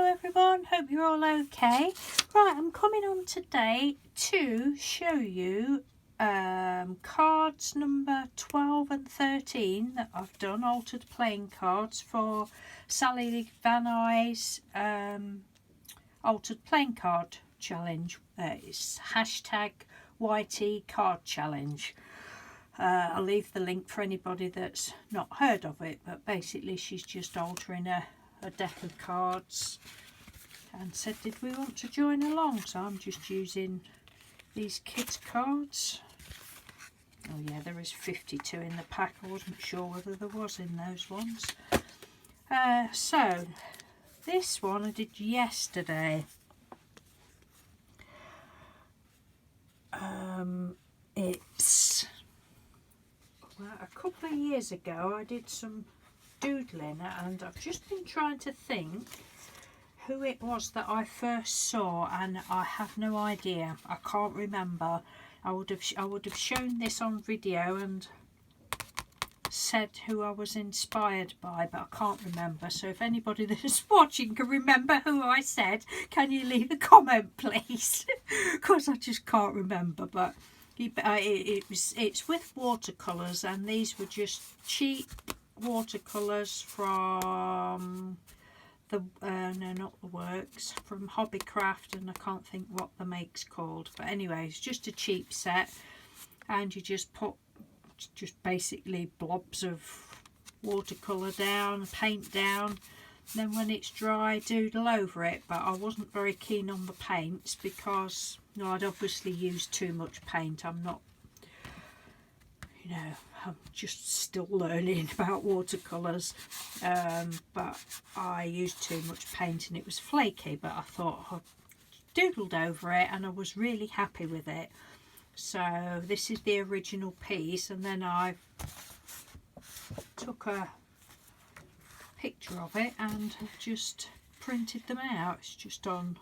everyone, hope you're all okay. Right, I'm coming on today to show you cards number 12 and 13 that I've done, altered playing cards for Sally Van Nuys altered playing card challenge. It's hashtag YT card challenge. I'll leave the link for anybody that's not heard of it, but basically she's just altering a deck of cards and said, did we want to join along? So I'm just using these kids cards. Oh yeah, there is 52 in the pack. I wasn't sure whether there was in those ones. So this one I did yesterday. It's well, a couple of years ago I did some doodling, and I've just been trying to think who it was that I first saw, and I have no idea. I can't remember. I would have shown this on video and said who I was inspired by, but I can't remember. So if anybody that is watching can remember who I said, can you leave a comment please? Because I just can't remember. But it's with watercolours, and these were just cheap watercolours from the no, not the Works, from Hobbycraft, and I can't think what the make's called, but anyway, it's just a cheap set, and you just put basically blobs of watercolour down, paint down, then when it's dry doodle over it. But I wasn't very keen on the paints because I'd obviously used too much paint. I'm not, I'm just still learning about watercolours, but I used too much paint and it was flaky, but I thought I doodled over it and I was really happy with it. So this is the original piece, and then I took a picture of it and just printed them out. It's just on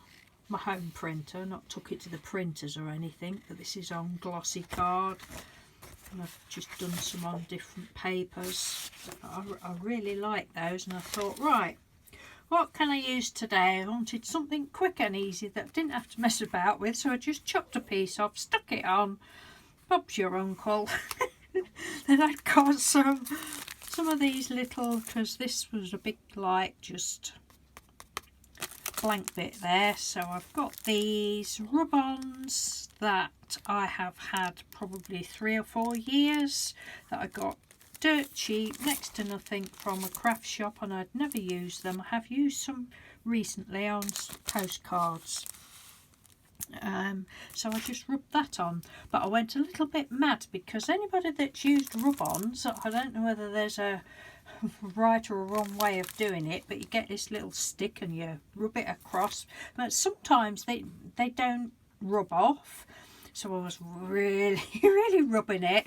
my home printer, not took it to the printers or anything, but this is on glossy card. And I've just done some on different papers. I really like those, and I thought, right, what can I use today? I wanted something quick and easy that I didn't have to mess about with, so I just chopped a piece off, stuck it on. Bob's your uncle. Then I've got some of these little, because this was a big like just blank bit there, so I've got these rub-ons that I have had probably 3 or 4 years, that I got dirt cheap, next to nothing, from a craft shop, and I'd never used them. I have used some recently on postcards, so I just rubbed that on. But I went a little bit mad because anybody that's used rub-ons, I don't know whether there's a right or a wrong way of doing it, but you get this little stick and you rub it across, but sometimes they don't rub off, so I was really rubbing it.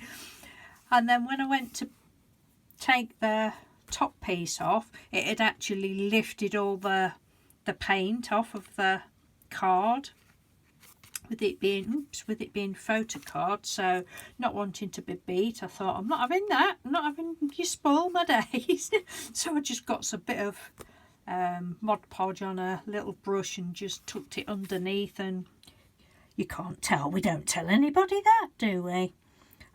And then when I went to take the top piece off, it had actually lifted all the paint off of the card, with it being photo card. So not wanting to be beat, I thought, I'm not having that, I'm not having you spoil my days. So I just got a bit of Mod Podge on a little brush and just tucked it underneath, and you can't tell, we don't tell anybody that, do we?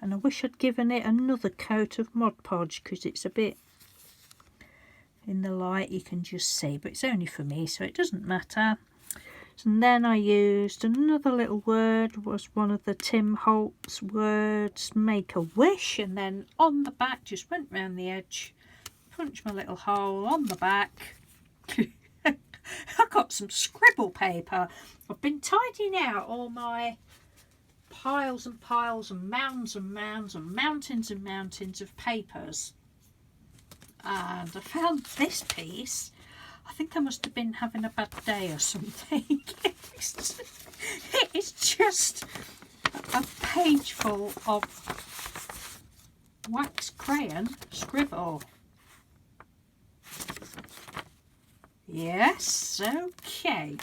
And I wish I'd given it another coat of Mod Podge, because it's a bit, in the light you can just see, but it's only for me, so it doesn't matter. And then I used another little word, was one of the Tim Holtz words, make a wish, and then on the back just went round the edge, punched my little hole on the back. I got some scribble paper. I've been tidying out all my piles and piles and mounds and mounds and mountains and mountains of papers, and I found this piece. I think I must have been having a bad day or something. It's just a page full of wax crayon scribble. Yes, okay.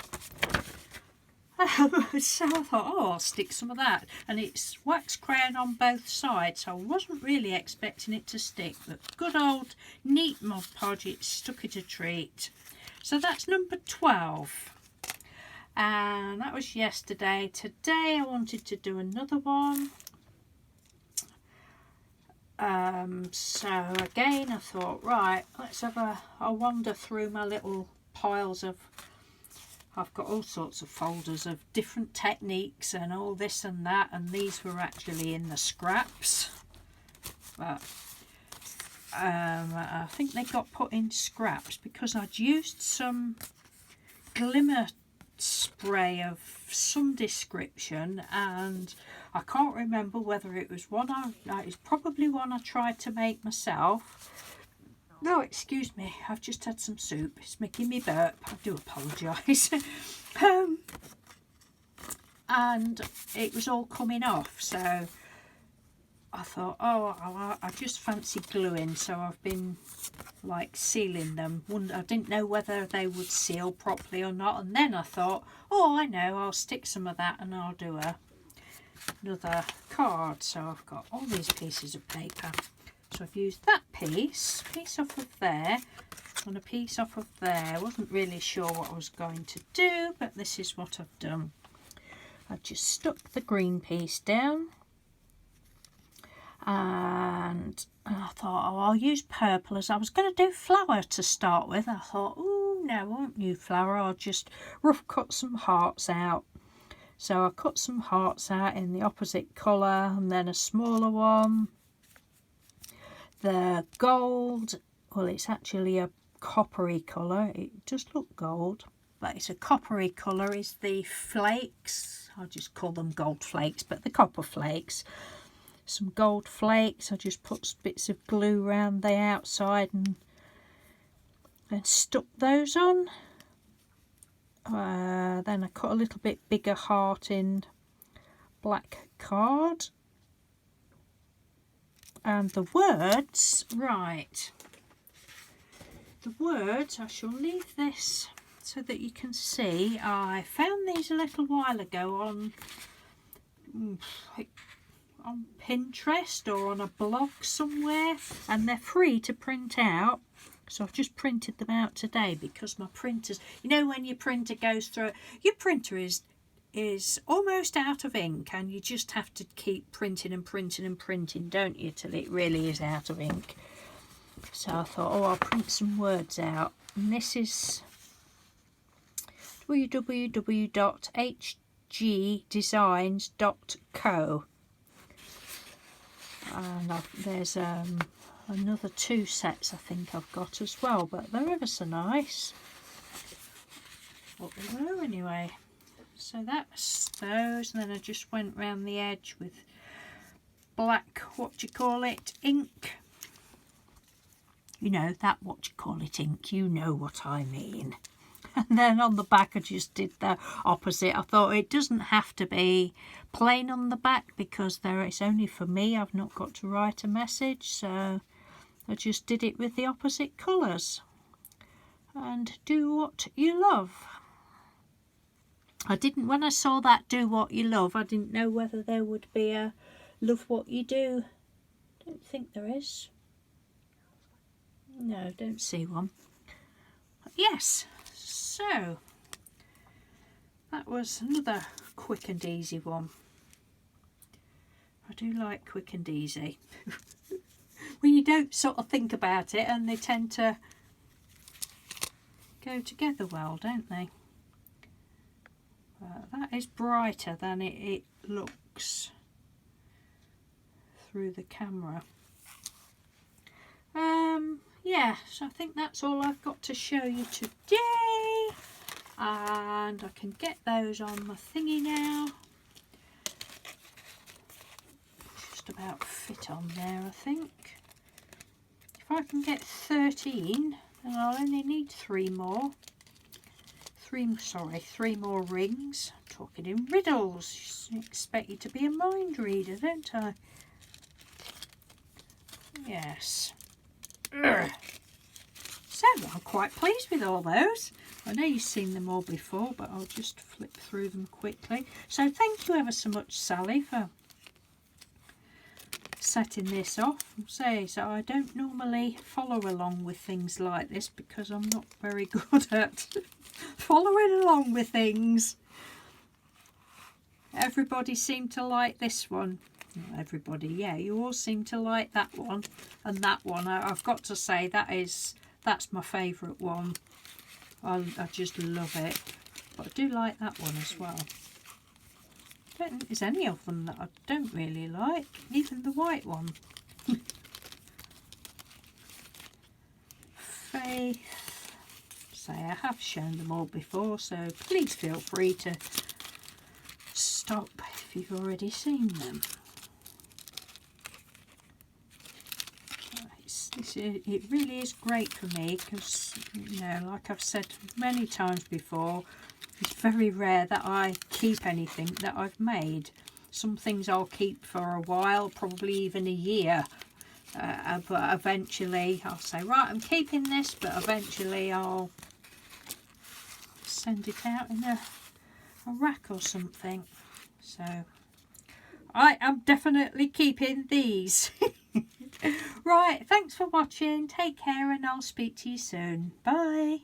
So I thought, oh, I'll stick some of that, and it's wax crayon on both sides, so I wasn't really expecting it to stick, but good old neat Mod Podge, it stuck it a treat. So that's number 12. And that was yesterday. Today I wanted to do another one. So again I thought, right, let's have a wander through my little piles of, I've got all sorts of folders of different techniques and all this and that, and these were actually in the scraps, but I think they got put in scraps because I'd used some glimmer spray of some description, and I can't remember whether it was one it's probably one I tried to make myself. No, excuse me, I've just had some soup, it's making me burp, I do apologise. And it was all coming off, so I thought, oh, I just fancy gluing, so I've been like sealing them. I didn't know whether they would seal properly or not, and then I thought, oh, I know, I'll stick some of that and I'll do another card. So I've got all these pieces of paper. So I've used that piece off of there, and a piece off of there. I wasn't really sure what I was going to do, but this is what I've done. I've just stuck the green piece down, and I thought, oh, I'll use purple, as I was going to do flower to start with. I thought, oh no, I won't use flower, I'll just rough cut some hearts out. So I cut some hearts out in the opposite colour, and then a smaller one. The gold, well, it's actually a coppery colour, it does look gold, but it's a coppery colour, is the flakes. I'll just call them gold flakes, but the copper flakes. Some gold flakes. I just put bits of glue around the outside and stuck those on. Then I cut a little bit bigger heart in black card. And the words, right, the words, I shall leave this so that you can see. I found these a little while ago on Pinterest or on a blog somewhere, and they're free to print out, so I've just printed them out today because my printers, you know, when your printer goes through, your printer is almost out of ink, and you just have to keep printing and printing and printing, don't you, till it really is out of ink. So I thought, oh, I'll print some words out, and this is www.hgdesigns.co. And there's another 2 sets I think I've got as well, but they're ever so nice. What they were anyway. So that's those, and then I just went round the edge with black, what do you call it, ink. You know, that what you call it ink, you know what I mean. And then on the back I just did the opposite. I thought it doesn't have to be plain on the back because it's only for me, I've not got to write a message, so I just did it with the opposite colours. And do what you love. I didn't, when I saw that do what you love, I didn't know whether there would be a love what you do. I don't think there is. No, don't see one. But yes, so that was another quick and easy one. I do like quick and easy. When you don't sort of think about it, and they tend to go together well, don't they? That is brighter than it looks through the camera. Yeah, so I think that's all I've got to show you today, and I can get those on my thingy now. Just about fit on there, I think. If I can get 13, then I'll only need 3 more. 3 more rings. I'm talking in riddles. I expect you to be a mind reader, don't I? Yes. So I'm quite pleased with all those. I know you've seen them all before, but I'll just flip through them quickly. So thank you ever so much, Sally, for setting this off. So I don't normally follow along with things like this because I'm not very good at following along with things. Everybody seemed to like this one. Not everybody, yeah, you all seem to like that one and that one. I've got to say that's my favourite one. I just love it. But I do like that one as well. I don't think there's any of them that I don't really like, even the white one. Faith. Say, I have shown them all before, so please feel free to stop if you've already seen them. It really is great for me because, you know, like I've said many times before, it's very rare that I keep anything that I've made. Some things I'll keep for a while, probably even a year. But eventually I'll say, right, I'm keeping this, but eventually I'll send it out in a rack or something. So I am definitely keeping these. Right, thanks for watching. Take care and I'll speak to you soon. Bye.